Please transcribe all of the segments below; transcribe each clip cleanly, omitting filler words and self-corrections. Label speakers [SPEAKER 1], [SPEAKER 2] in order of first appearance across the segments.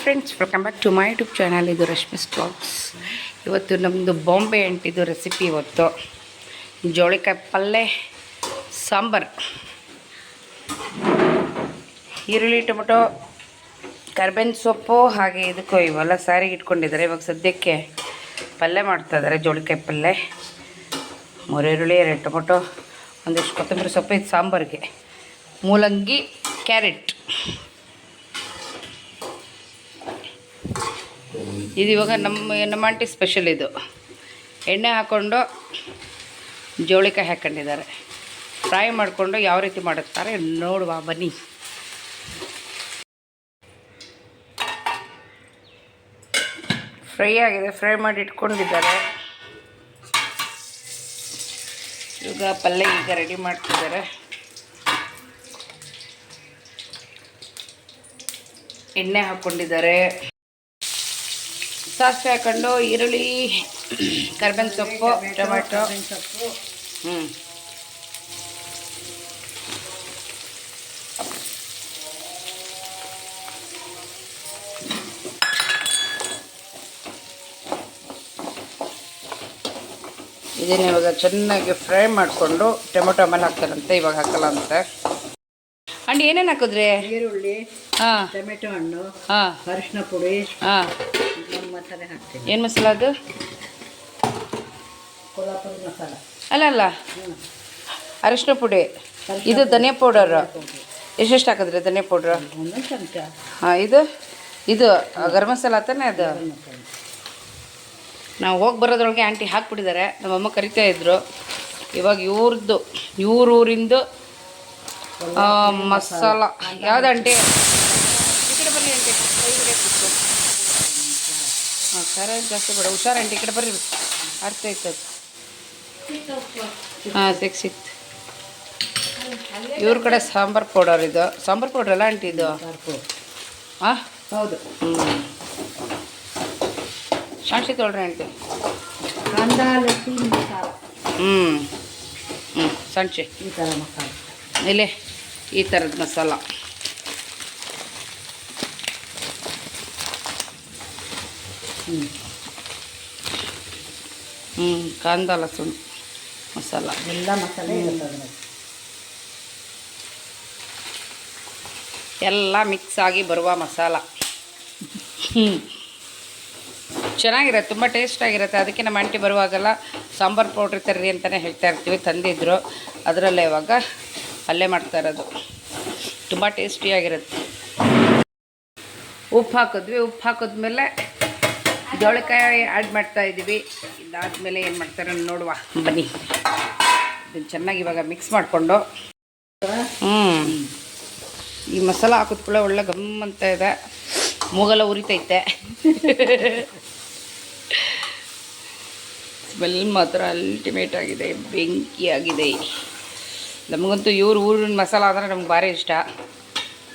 [SPEAKER 1] Friends, welcome back to my YouTube channel. ಇದು Rashmi's blogs. ಇವತ್ತು ನಮ್ಮದು ಬಾಂಬೆ ಅಂಟಿದ್ದು ರೆಸಿಪಿ. ಇವತ್ತು ಜೋಳಿಕಾಯಿ ಪಲ್ಯ, ಸಾಂಬಾರು, ಈರುಳ್ಳಿ, ಟೊಮೆಟೊ, ಕರ್ಬೇವಿನ ಸೊಪ್ಪು, ಹಾಗೆ ಇದಕ್ಕೂ ಇವೆಲ್ಲ ಸಾರಿಗೆ ಇಟ್ಕೊಂಡಿದ್ದಾರೆ. ಇವಾಗ ಸದ್ಯಕ್ಕೆ ಪಲ್ಯ ಮಾಡ್ತಾಯಿದ್ದಾರೆ. ಜೋಳಿಕಾಯಿ ಪಲ್ಯ, 3 ಈರುಳ್ಳಿ, 2 ಟೊಮೆಟೊ, ಒಂದಿಷ್ಟು ಕೊತ್ತಂಬರಿ ಸೊಪ್ಪು. ಇದು ಸಾಂಬಾರಿಗೆ ಮೂಲಂಗಿ, ಕ್ಯಾರೆಟ್. ಇದು ಇವಾಗ ನಮ್ಮ ಆಂಟಿ ಸ್ಪೆಷಲ್. ಇದು ಎಣ್ಣೆ ಹಾಕ್ಕೊಂಡು ಜೋಳಿಕಾಯಿ ಹಾಕ್ಕೊಂಡಿದ್ದಾರೆ. ಫ್ರೈ ಮಾಡಿಕೊಂಡು ಯಾವ ರೀತಿ ಮಾಡುತ್ತಾರೆ ನೋಡುವ ಬನ್ನಿ. ಫ್ರೈ ಆಗಿದೆ, ಫ್ರೈ ಮಾಡಿ ಇಟ್ಕೊಂಡಿದ್ದಾರೆ. ಈಗ ಪಲ್ಯ ಈಗ ರೆಡಿ ಮಾಡ್ತಿದ್ದಾರೆ. ಎಣ್ಣೆ ಹಾಕ್ಕೊಂಡಿದ್ದಾರೆ. ಸಾಸಿವೆ ಹಾಕೊಂಡು ಈರುಳ್ಳಿ, ಕರ್ಬೇವಿನ ಸೊಪ್ಪು, ಟೊಮೆಟೊ, ಇದನ್ನ ಇವಾಗ ಚೆನ್ನಾಗಿ ಫ್ರೈ ಮಾಡಿಕೊಂಡು ಟೊಮೆಟೊ ಆಮೇಲೆ ಹಾಕ್ತಾರಂತೆ, ಇವಾಗ ಹಾಕಲ್ಲ ಅಂತ. ಅಂಡ್ ಏನೇನು ಹಾಕಿದ್ರಿ?
[SPEAKER 2] ಈರುಳ್ಳಿ,
[SPEAKER 1] ಹಾಂ,
[SPEAKER 2] ಟೊಮೆಟೊ ಹಣ್ಣು,
[SPEAKER 1] ಹಾಂ,
[SPEAKER 2] ಅರಿಶಿನ ಪುಡಿ,
[SPEAKER 1] ಹಾಂ.
[SPEAKER 2] ಮಸಾಲೆ ಹಾಕ್ತೀನಿ.
[SPEAKER 1] ಏನು ಮಸಾಲ ಅದು?
[SPEAKER 2] ಕೊಲ್ಹಾಪುರಿ ಮಸಾಲ.
[SPEAKER 1] ಅಲ್ಲ, ಅರಿಶಿನ ಪುಡಿ. ಇದು ಧನಿಯಾ ಪೌಡರ್. ಎಷ್ಟೆಷ್ಟು ಹಾಕಿದ್ರಿ ಧನಿಯಾ ಪೌಡ್ರ್?
[SPEAKER 2] ಒಂದೊಂದು ಚಮಚ.
[SPEAKER 1] ಹಾಂ, ಇದು ಗರಂ ಮಸಾಲ ತಾನೇ ಅದು? ನಾವು ಹೋಗಿ ಬರೋದ್ರೊಳಗೆ ಆಂಟಿ ಹಾಕ್ಬಿಟ್ಟಿದ್ದಾರೆ. ನಮ್ಮಮ್ಮ ಕರಿತಾ ಇದ್ರು. ಇವಾಗ ಊರಿಂದು ಮಸಾಲ ಯಾವ್ದು ಆಂಟಿ? ಈ ಕಡೆ ಬನ್ನಿ ಆಂಟಿ, ಕೈ ಹಿಡಿಯೋಕ್ಕಿತ್ತು. ಹಾಂ, ಖಾರ ಜಾಸ್ತಿ ಬೇಡ, ಹುಷಾರು ಆಂಟಿ. ಈ ಕಡೆ ಬರ್ರಿ, ಅರ್ಥ ಆಯ್ತು. ಹಾಂ, ಸಿಕ್ತು. ಇವ್ರ ಕಡೆ ಸಾಂಬಾರು ಪೌಡರ್. ಇದು ಸಾಂಬಾರು ಪೌಡ್ರ್ ಅಲ್ಲ ಆಂಟಿ ಇದು? ಹಾಂ,
[SPEAKER 2] ಹೌದು.
[SPEAKER 1] ಶಾಂತಿ ತೊಳ್ರಿ ಆಂಟಿ.
[SPEAKER 2] ಕಾಂದ, ಲಸ್ಸಿ, ಮಸಾಲ.
[SPEAKER 1] ಸಂಚೆ
[SPEAKER 2] ಈ ಥರ ಮಸಾಲ.
[SPEAKER 1] ಇಲ್ಲೇ ಈ ಥರದ ಮಸಾಲ. ಕಾಂದ, ಲಸೂಣ್ ಮಸಾಲ
[SPEAKER 2] ಎಲ್ಲ ಮಸಾಲೆ ಇರುತ್ತೆ.
[SPEAKER 1] ಎಲ್ಲ ಮಿಕ್ಸ್ ಆಗಿ ಬರುವ ಮಸಾಲ. ಚೆನ್ನಾಗಿರುತ್ತೆ, ತುಂಬ ಟೇಸ್ಟಾಗಿರುತ್ತೆ. ಅದಕ್ಕೆ ನಮ್ಮ ಆಂಟಿ ಬರುವಾಗೆಲ್ಲ ಸಾಂಬಾರು ಪೌಡ್ರ್ ತರ್ರಿ ಅಂತಲೇ ಹೇಳ್ತಾ ಇರ್ತೀವಿ. ತಂದಿದ್ರು, ಅದರಲ್ಲೇ ಇವಾಗ ಪಲ್ಯ ಮಾಡ್ತಾ ಇರೋದು. ತುಂಬ ಟೇಸ್ಟಿಯಾಗಿರುತ್ತೆ. ಉಪ್ಪು ಹಾಕಿದ್ಮೇಲೆ ಜೋಳಿಕಾಯಿ ಆ್ಯಡ್ ಮಾಡ್ತಾಯಿದ್ದೀವಿ. ಇದಾದಮೇಲೆ ಏನು ಮಾಡ್ತಾರೆ ನೋಡುವ ಬನ್ನಿ. ಇದನ್ನು ಚೆನ್ನಾಗಿ ಇವಾಗ ಮಿಕ್ಸ್ ಮಾಡಿಕೊಂಡು ಈ ಮಸಾಲ ಹಾಕಿದ ಕೂಡ ಒಳ್ಳೆ ಗಮ್ ಅಂತ ಇದೆ. ಮೂಗೆಲ್ಲ ಉರಿತೈತೆ. ಸ್ಮೆಲ್ ಮಾತ್ರ ಅಲ್ಟಿಮೇಟ್ ಆಗಿದೆ, ಬೆಂಕಿಯಾಗಿದೆ. ನಮಗಂತೂ ಊರಿನ ಮಸಾಲ ಅಂದರೆ ನಮ್ಗೆ ಭಾರಿ ಇಷ್ಟ.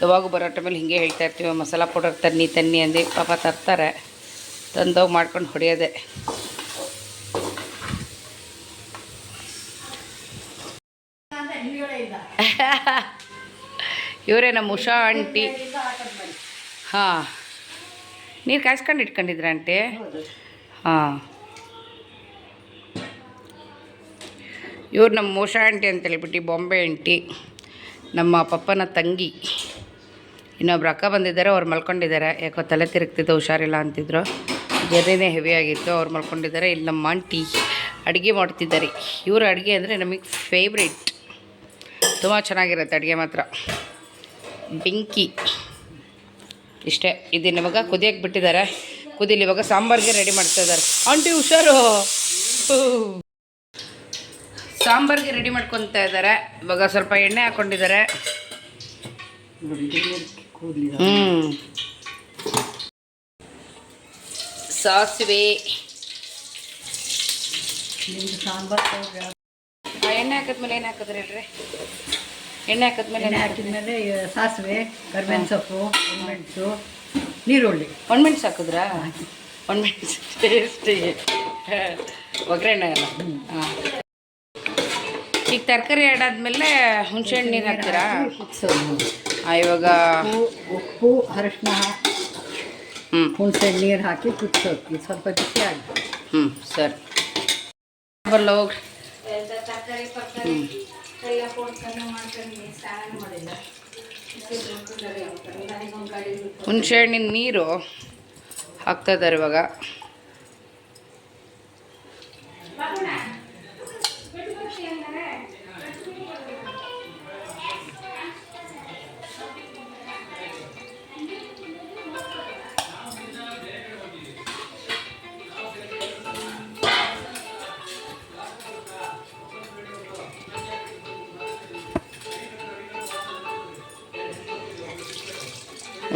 [SPEAKER 1] ಯಾವಾಗ ಬರೋ ಟೈಮಲ್ಲಿ ಹಿಂಗೆ ಹೇಳ್ತಾ ಇರ್ತೀವಿ, ಮಸಾಲ ಪೌಡರ್ ತನ್ನಿ ಅಂದು. ಪಾಪ ತರ್ತಾರೆ, ತಂದೋಗಿ ಮಾಡ್ಕೊಂಡು ಹೊಡೆಯೋದೆ. ಇವರೇ ನಮ್ಮ ಉಷಾ ಆಂಟಿ. ಹಾಂ, ನೀರು ಕಾಯಿಸ್ಕೊಂಡು ಇಟ್ಕೊಂಡಿದ್ರ ಆಂಟಿ? ಹಾಂ, ಇವ್ರು ನಮ್ಮ ಉಷಾ ಆಂಟಿ ಅಂತೇಳ್ಬಿಟ್ಟು ಬಾಂಬೆ ಆಂಟಿ, ನಮ್ಮ ಪಪ್ಪನ ತಂಗಿ. ಇನ್ನೊಬ್ರು ಅಕ್ಕ ಬಂದಿದ್ದಾರೆ, ಅವ್ರು ಮಲ್ಕೊಂಡಿದ್ದಾರೆ. ಯಾಕೋ ತಲೆ ತಿರುಗ್ತಿದ್ದು, ಹುಷಾರಿಲ್ಲ ಅಂತಿದ್ರು. ಜರ್ನಿನೇ ಹೆವಿ ಆಗಿತ್ತು, ಅವ್ರು ಮಲ್ಕೊಂಡಿದ್ದಾರೆ. ಇಲ್ಲಿ ನಮ್ಮ ಆಂಟಿ ಅಡುಗೆ ಮಾಡ್ತಿದ್ದಾರೆ. ಇವ್ರ ಅಡುಗೆ ಅಂದರೆ ನಮಗೆ ಫೇವ್ರೇಟ್. ತುಂಬ ಚೆನ್ನಾಗಿರುತ್ತೆ ಅಡುಗೆ ಮಾತ್ರ, ಬೆಂಕಿ. ಇಷ್ಟೇ. ಇದನ್ನು ಇವಾಗ ಕುದಿಯೋಕ್ಕೆ ಬಿಟ್ಟಿದ್ದಾರೆ. ಕುದಿಲಿ. ಇವಾಗ ಸಾಂಬಾರಿಗೆ ರೆಡಿ ಮಾಡ್ತಾಯಿದ್ದಾರೆ ಆಂಟಿ. ಹುಷಾರು. ಸಾಂಬಾರಿಗೆ ರೆಡಿ ಮಾಡ್ಕೊತಾ ಇದ್ದಾರೆ. ಇವಾಗ ಸ್ವಲ್ಪ ಎಣ್ಣೆ ಹಾಕ್ಕೊಂಡಿದ್ದಾರೆ. ಸಾಸಿವೆ,
[SPEAKER 2] ಸಾಂಬಾರು.
[SPEAKER 1] ಎಣ್ಣೆ ಹಾಕಿದ್ಮೇಲೆ ಏನು ಹಾಕಿದ್ರಿ ಹೇಳ್ರಿ? ಎಣ್ಣೆ ಹಾಕಿದ್ಮೇಲೆ
[SPEAKER 2] ಸಾಸಿವೆ, ಕರ್ಬೇವಿನ ಸೊಪ್ಪು, ಮೆಣಸು, ನೀರುಳ್ಳಿ,
[SPEAKER 1] ಒಣಮೆಣ್ಸು ಹಾಕಿದ್ರಾ? ಒಣಮೆಣ್ಸು ಟೇಸ್ಟಿಗೆ ಒಗ್ಗರಣೆ ಎಲ್ಲ. ಹಾಂ, ಈಗ ತರಕಾರಿ ಆಡಾದ್ಮೇಲೆ ಹುಣಸೆಹಣ್ಣು ನೀರು ಹಾಕ್ತೀರಾ? ಇವಾಗ
[SPEAKER 2] ಉಪ್ಪು, ಅರಿಶಿನ,
[SPEAKER 1] ಹ್ಞೂ
[SPEAKER 2] ಹುಣಸೆ ನೀರು ಹಾಕಿ ಕುದಿಸೋದು. ಇದು ಸ್ವಲ್ಪ ಬಿಸಿ ಆಗಿ
[SPEAKER 1] ಹ್ಞೂ ಸರಿ ಬರಲ್ಲ ಹೋಗ್ರಿ. ಹುಣಸೆ ಹಣ್ಣಿನ ನೀರು ಹಾಕ್ತಾ ಇದ್ದಾರೆ ಇವಾಗ.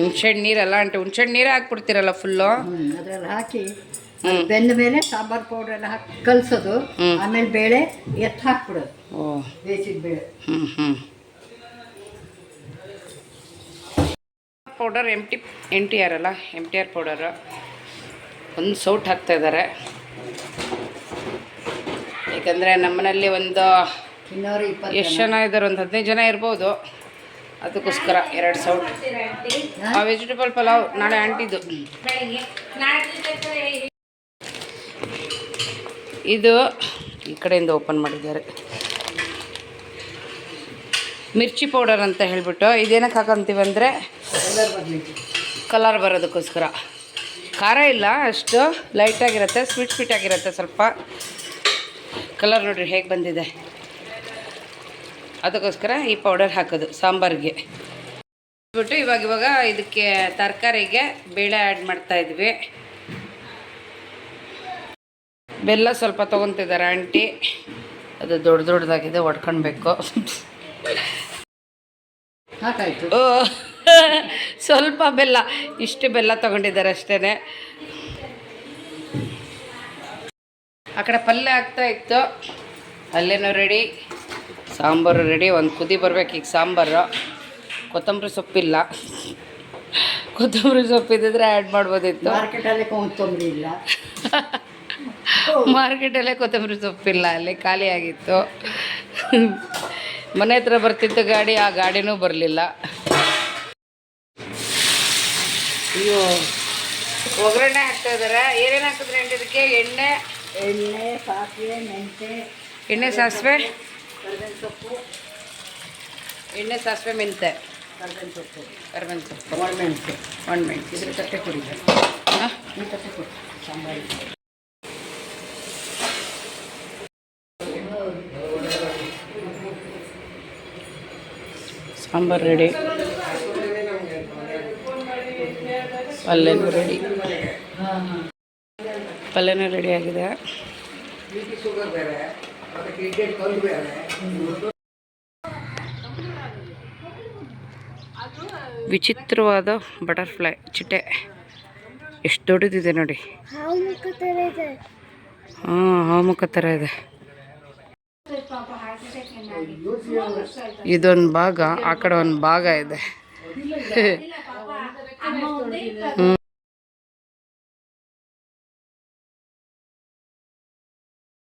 [SPEAKER 1] ಹುಣ್ಸೆಹಣ್ಣು ನೀರಲ್ಲ ಆಂಟಿ, ಹುಣ್ಸೆಹಣ್ಣು ನೀರೇ ಹಾಕ್ಬಿಡ್ತೀರಲ್ಲ ಫುಲ್ಲು?
[SPEAKER 2] ಅದ್ರಲ್ಲಿ ಹಾಕಿ ಬೆಂದ ಮೇಲೆ ಸಾಂಬಾರು ಪೌಡ್ರ್ ಎಲ್ಲ ಹಾಕಿ ಕಲಸೋದು. ಆಮೇಲೆ ಬೇಳೆ ಎತ್ತು ಹಾಕ್ಬಿಡೋದು.
[SPEAKER 1] ಓ
[SPEAKER 2] ಬೇಯಿಸಿದ ಬೇಳೆ.
[SPEAKER 1] ಹ್ಞೂ ಪೌಡರ್ MTR ಅಲ್ಲ, MTR ಪೌಡರು ಒಂದು ಸೌಟ್ ಹಾಕ್ತಾ ಇದ್ದಾರೆ. ಯಾಕಂದರೆ ನಮ್ಮನೇಲಿ ಒಂದು
[SPEAKER 2] 220
[SPEAKER 1] ಎಷ್ಟು ಜನ ಇದ್ದಾರೆ, ಒಂದು 15 ಜನ ಇರ್ಬೋದು. ಅದಕ್ಕೋಸ್ಕರ 2 ಸೌಟ್. ಆ ವೆಜಿಟೇಬಲ್ ಪಲಾವ್ ನಾಳೆ ಆಂಟಿದು. ಇದು ಈ ಕಡೆಯಿಂದ ಓಪನ್ ಮಾಡಿದ್ದಾರೆ. ಮಿರ್ಚಿ ಪೌಡರ್ ಅಂತ ಹೇಳಿಬಿಟ್ಟು ಇದೇನಕ್ಕೆ ಹಾಕಂತೀವಿ ಅಂದರೆ ಕಲರ್ ಬರೋದಕ್ಕೋಸ್ಕರ. ಖಾರ ಇಲ್ಲ, ಅಷ್ಟು ಲೈಟಾಗಿರುತ್ತೆ, ಸ್ವೀಟ್ ಆಗಿರುತ್ತೆ ಸ್ವಲ್ಪ. ಕಲರ್ ನೋಡಿರಿ ಹೇಗೆ ಬಂದಿದೆ, ಅದಕ್ಕೋಸ್ಕರ ಈ ಪೌಡರ್ ಹಾಕೋದು ಸಾಂಬಾರಿಗೆ. ಬಿಟ್ಟು ಇವಾಗ ಇದಕ್ಕೆ ತರಕಾರಿಗೆ ಬೇಳೆ ಆ್ಯಡ್ ಮಾಡ್ತಾಯಿದ್ವಿ. ಬೆಲ್ಲ ಸ್ವಲ್ಪ ತೊಗೊತಿದ್ದಾರೆ ಆಂಟಿ, ಅದು ದೊಡ್ಡದಾಗಿದೆ, ಒಡ್ಕೊಳ್ಬೇಕು.
[SPEAKER 2] ಹಾಕಾಯ್ತು.
[SPEAKER 1] ಓ ಸ್ವಲ್ಪ ಬೆಲ್ಲ, ಇಷ್ಟು ಬೆಲ್ಲ ತೊಗೊಂಡಿದ್ದಾರೆ ಅಷ್ಟೇ. ಆ ಕಡೆ ಪಲ್ಯ ಆಗ್ತಾ ಇತ್ತು, ಪಲ್ಯನೂ ರೆಡಿ, ಸಾಂಬಾರು ರೆಡಿ. ಒಂದು ಕುದಿ ಬರ್ಬೇಕು ಈಗ ಸಾಂಬಾರು. ಕೊತ್ತಂಬರಿ ಸೊಪ್ಪಿಲ್ಲ, ಕೊತ್ತಂಬರಿ ಸೊಪ್ಪಿದ್ದರೆ ಆ್ಯಡ್ ಮಾಡ್ಬೋದಿತ್ತು.
[SPEAKER 2] ಮಾರ್ಕೆಟಲ್ಲಿ ಕೊತ್ತಂಬರಿ ಇಲ್ಲ,
[SPEAKER 1] ಮಾರ್ಕೆಟಲ್ಲೇ ಕೊತ್ತಂಬರಿ ಸೊಪ್ಪಿಲ್ಲ, ಅಲ್ಲಿ ಖಾಲಿ ಆಗಿತ್ತು. ಮನೆ ಹತ್ರ ಬರ್ತಿತ್ತು ಗಾಡಿ, ಆ ಗಾಡಿನೂ ಬರಲಿಲ್ಲ. ಅಯ್ಯೋ ಒಗ್ಗರಣೆ ಹಾಕ್ತಾ ಇದ್ದಾರೆ. ಏನೇನು ಹಾಕಿದ್ರೆ ಇದಕ್ಕೆ? ಎಣ್ಣೆ,
[SPEAKER 2] ಸಾಸಿವೆ, ಮೆಂತೆ,
[SPEAKER 1] ಎಣ್ಣೆ, ಸಾಸಿವೆ,
[SPEAKER 2] ಕರಿಬೇವಿನ ಸೊಪ್ಪು,
[SPEAKER 1] ಎಣ್ಣೆ, ಸಾಸಿವೆ, ಮೆಂತೆ,
[SPEAKER 2] ಕರಿಬೇವಿನ ಸೊಪ್ಪು,
[SPEAKER 1] ಕರಿಬೇವಿನ ಸೊಪ್ಪು,
[SPEAKER 2] ಒಣಮೆಣಸು.
[SPEAKER 1] ಒಣಮೆಣಸು.
[SPEAKER 2] ಇದ್ರ ತಟ್ಟೆ ಕೊಡಿದೆ.
[SPEAKER 1] ಹಾಂ,
[SPEAKER 2] ಈ ತಟ್ಟೆ ಕೊಡಿ ಸಾಂಬಾರಿಗೆ.
[SPEAKER 1] ಸಾಂಬಾರು ರೆಡಿ, ಪಲ್ಯನೂ ರೆಡಿ. ಪಲ್ಯನೂ ರೆಡಿ ಆಗಿದೆ. ವಿಚಿತ್ರವಾದ ಬಟರ್ಫ್ಲೈ ಚಿಟ್ಟೆ, ಎಷ್ಟು ದೊಡ್ಡದಿದೆ ನೋಡಿ. ಹಾಂ, ಹಾಮುಖ ಥರ ಇದೆ. ಇದೊಂದು ಭಾಗ, ಆ ಕಡೆ ಒಂದು ಭಾಗ ಇದೆ.